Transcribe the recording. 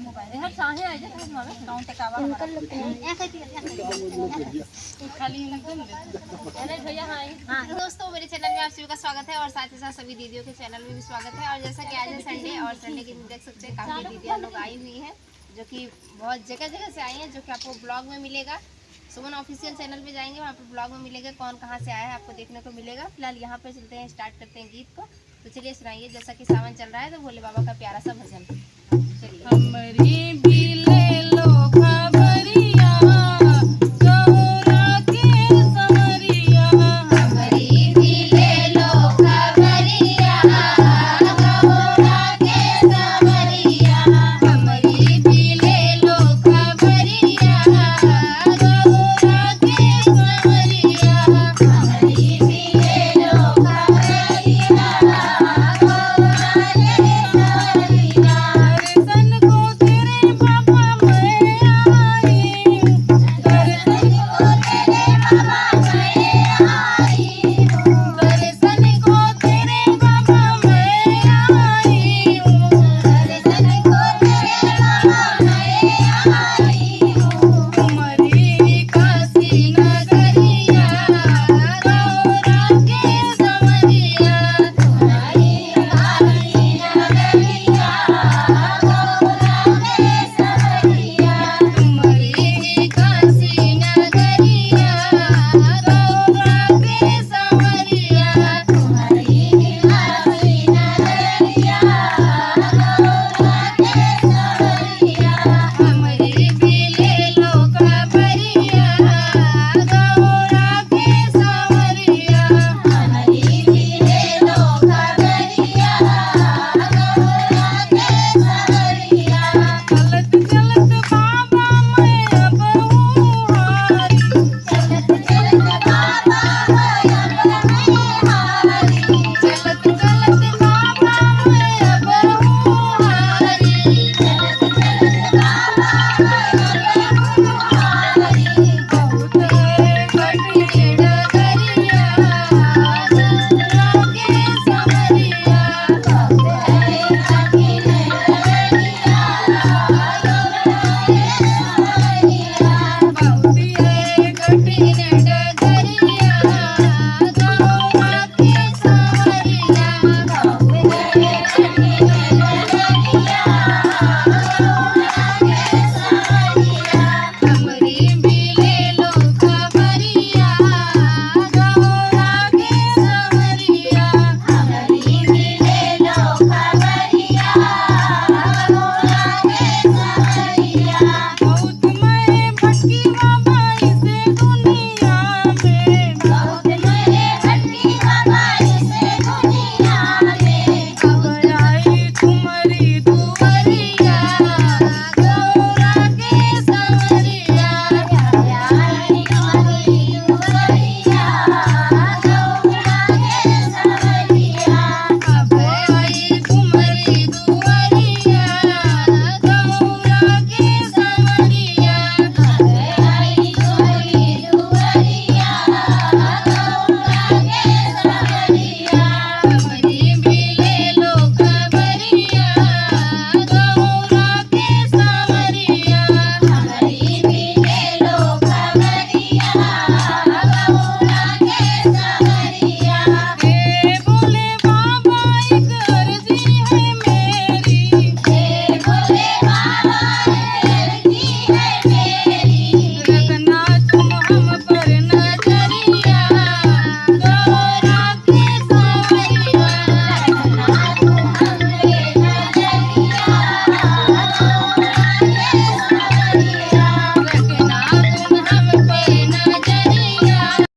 Mobile हर चाहे आ जाए मामे काउंट कावा खाली अरे भैया हां दोस्तों, मेरे चैनल में आप सभी का स्वागत है और साथ ही साथ सभी दीदियों के चैनल में भी स्वागत है। और जैसा कि आज है संडे और संडे के दिन देख सकते हैं काफ़ी दीदियाँ लोग आई हुई हैं जो कि बहुत जगह जगह से आई हैं, जो कि आपको ब्लॉग में मिलेगा। सुमन ऑफिशियल चैनल पे जाएंगे, वहाँ पर ब्लॉग में मिलेगा कौन कहाँ से आया है आपको देखने को मिलेगा। फिलहाल यहाँ पे चलते हैं, स्टार्ट करते हैं गीत को। तो चलिए सुनाइए, जैसा कि सावन चल रहा है तो भोले बाबा का प्यारा सा भजन। चलिए। हमारी